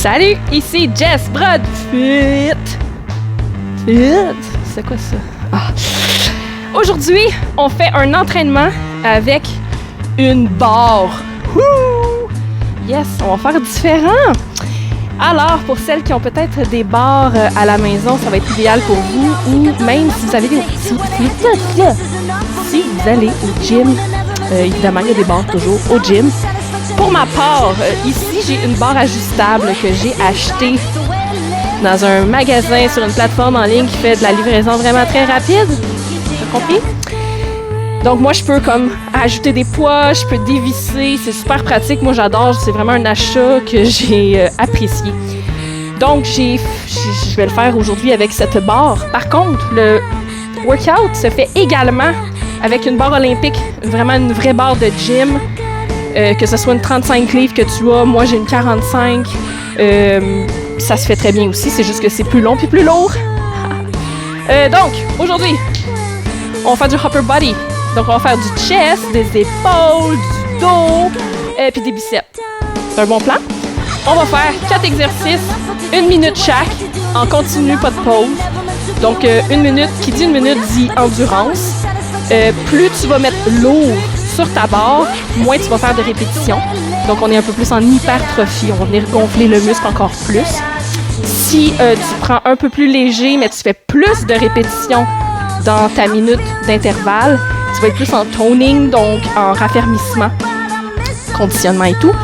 Salut, ici Jess Broadfoot. C'est quoi ça? Aujourd'hui, on fait un entraînement avec une barre. Woo! Yes, on va faire différent. Alors, pour celles qui ont peut-être des barres à la maison, ça va être idéal pour vous. Ou même si vous avez si vous allez au gym, évidemment, il y a des barres toujours au gym. Pour ma part, ici, j'ai une barre ajustable que j'ai achetée dans un magasin sur une plateforme en ligne qui fait de la livraison vraiment très rapide. T'as compris? Donc moi, je peux comme ajouter des poids, je peux dévisser. C'est super pratique. Moi, j'adore. C'est vraiment un achat que j'ai apprécié. Donc, je vais le faire aujourd'hui avec cette barre. Par contre, le workout se fait également avec une barre olympique, vraiment une vraie barre de gym. Que ce soit une 35 livres que tu as, moi j'ai une 45. Ça se fait très bien aussi, c'est juste que c'est plus long puis plus lourd. Donc, aujourd'hui, on va faire du upper body. Donc, on va faire du chest, des épaules, du dos, puis des biceps. C'est un bon plan? On va faire 4 exercices, 1 minute chaque, en continu, pas de pause. Donc, 1 minute, qui dit 1 minute dit endurance. Plus tu vas mettre lourd sur ta barre, moins tu vas faire de répétitions. Donc, on est un peu plus en hypertrophie. On va venir gonfler le muscle encore plus. Si tu prends un peu plus léger, mais tu fais plus de répétitions dans ta minute d'intervalle, tu vas être plus en toning, donc en raffermissement, conditionnement et tout.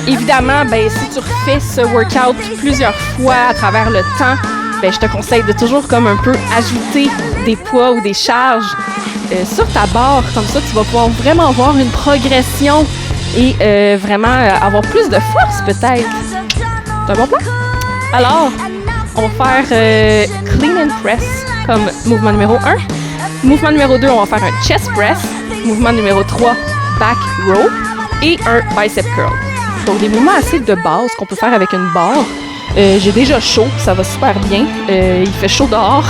Évidemment, si tu refais ce workout plusieurs fois à travers le temps, je te conseille de toujours comme un peu ajouter des poids ou des charges sur ta barre. Comme ça, tu vas pouvoir vraiment voir une progression et vraiment avoir plus de force peut-être. C'est un bon plan? Alors, on va faire clean and press comme mouvement numéro 1. Mouvement numéro 2, on va faire un chest press. Mouvement numéro 3, back row. Et un bicep curl. Donc, des mouvements assez de base qu'on peut faire avec une barre. J'ai déjà chaud, ça va super bien. Il fait chaud dehors.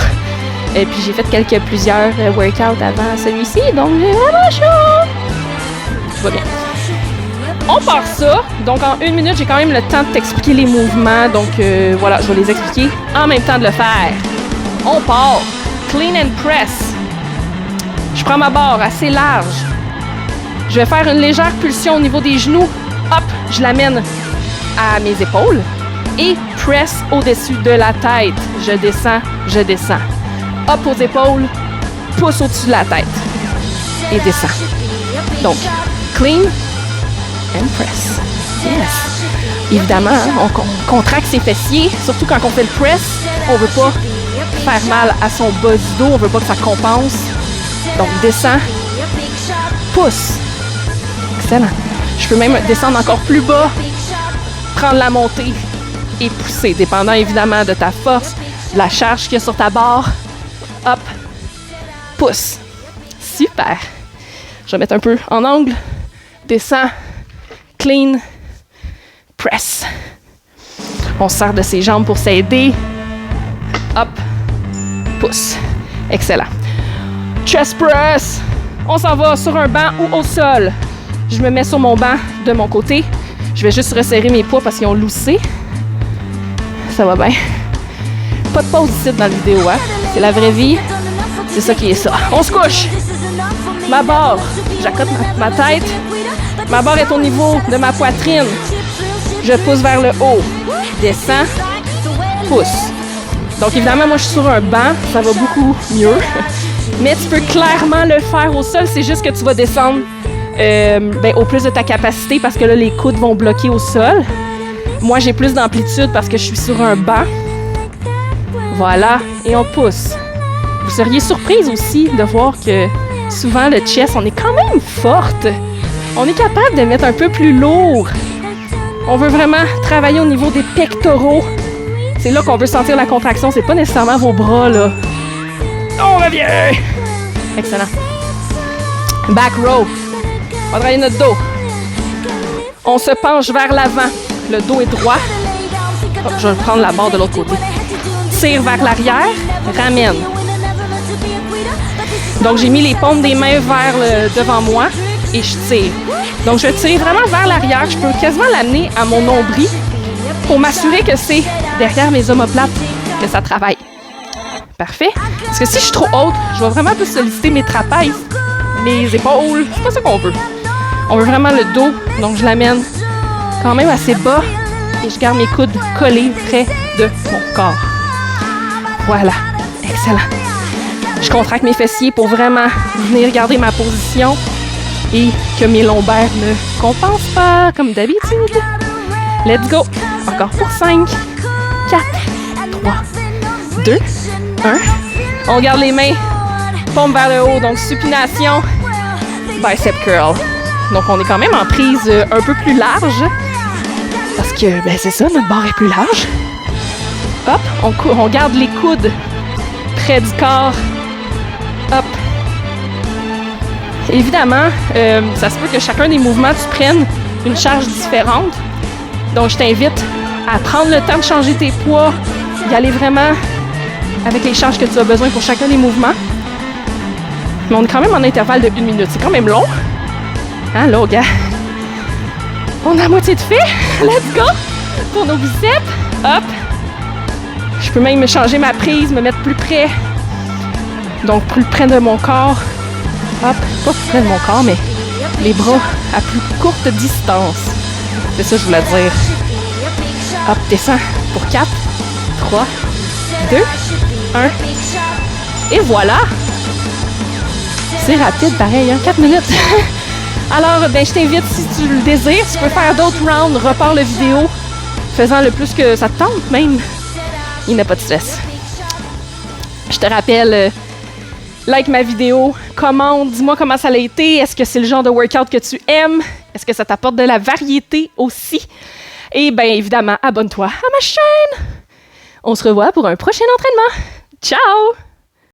Et puis j'ai fait plusieurs workouts avant celui-ci, donc j'ai vraiment chaud. Tout va bien. On part ça. Donc en 1 minute, j'ai quand même le temps de t'expliquer les mouvements. Donc voilà, je vais les expliquer en même temps de le faire. On part. Clean and press. Je prends ma barre assez large. Je vais faire une légère pulsion au niveau des genoux. Hop, je l'amène à mes épaules. Et press au-dessus de la tête. Je descends, je descends. Hop aux épaules, pousse au-dessus de la tête. Et descends. Donc, clean and press. Yes. Évidemment, on contracte ses fessiers, surtout quand on fait le press. On veut pas faire mal à son bas du dos, on veut pas que ça compense. Donc, descends, pousse. Excellent. Je peux même descendre encore plus bas, prendre la montée et pousser, dépendant évidemment de ta force, de la charge qu'il y a sur ta barre. Hop, pousse. Super. Je vais mettre un peu en angle. Descends, clean, press. On se sert de ses jambes pour s'aider. Hop, pousse. Excellent. Chest press. On s'en va sur un banc ou au sol. Je me mets sur mon banc de mon côté. Je vais juste resserrer mes poids parce qu'ils ont loussé. Ça va bien. Pas de pause ici dans la vidéo, hein? C'est la vraie vie. C'est ça qui est ça. On se couche. Ma barre. J'accote ma tête. Ma barre est au niveau de ma poitrine. Je pousse vers le haut. Descends. Pousse. Donc, évidemment, moi, je suis sur un banc. Ça va beaucoup mieux. Mais tu peux clairement le faire au sol. C'est juste que tu vas descendre au plus de ta capacité parce que là, les coudes vont bloquer au sol. Moi, j'ai plus d'amplitude parce que je suis sur un banc. Voilà, et on pousse. Vous seriez surprise aussi de voir que souvent le chest, on est quand même forte. On est capable de mettre un peu plus lourd. On veut vraiment travailler au niveau des pectoraux. C'est là qu'on veut sentir la contraction, c'est pas nécessairement vos bras, là. On revient! Excellent. Back row. On va travailler notre dos. On se penche vers l'avant. Le dos est droit. Oh, je vais prendre la barre de l'autre côté. Tire vers l'arrière, ramène. Donc, j'ai mis les paumes des mains vers devant moi et je tire. Donc, je tire vraiment vers l'arrière. Je peux quasiment l'amener à mon nombril pour m'assurer que c'est derrière mes omoplates que ça travaille. Parfait. Parce que si je suis trop haute, je vais vraiment plus solliciter mes trapèzes, mes épaules. C'est pas ça qu'on veut. On veut vraiment le dos, donc je l'amène quand même assez bas et je garde mes coudes collés près de mon corps. Voilà. Excellent. Je contracte mes fessiers pour vraiment venir garder ma position et que mes lombaires ne compensent pas comme d'habitude. Let's go. Encore pour 5, 4, 3, 2, 1. On garde les mains, pompe vers le haut, donc supination, bicep curl. Donc on est quand même en prise un peu plus large parce que, ben c'est ça, notre barre est plus large. Hop, on garde les coudes près du corps. Hop. Évidemment, ça se peut que chacun des mouvements, tu prennes une charge différente. Donc je t'invite à prendre le temps de changer tes poids, y aller vraiment avec les charges que tu as besoin pour chacun des mouvements. Mais on est quand même en intervalle de 1 minute. C'est quand même long. Hein, là, gars? On a à moitié de fait. Let's go! Pour nos biceps. Hop. Je peux même changer ma prise, me mettre plus près. Donc, plus près de mon corps. Hop. Pas plus près de mon corps, mais les bras à plus courte distance. C'est ça que je voulais dire. Hop, descends pour 4, 3, 2, 1. Et voilà! C'est rapide, pareil, hein? 4 minutes. Alors, ben, je t'invite, si tu le désires, tu peux faire d'autres rounds, repars la vidéo, faisant le plus que ça te tente, même. Il n'y a pas de stress. Je te rappelle, like ma vidéo, commente, dis-moi comment ça a été. Est-ce que c'est le genre de workout que tu aimes? Est-ce que ça t'apporte de la variété aussi? Et bien évidemment, abonne-toi à ma chaîne. On se revoit pour un prochain entraînement. Ciao!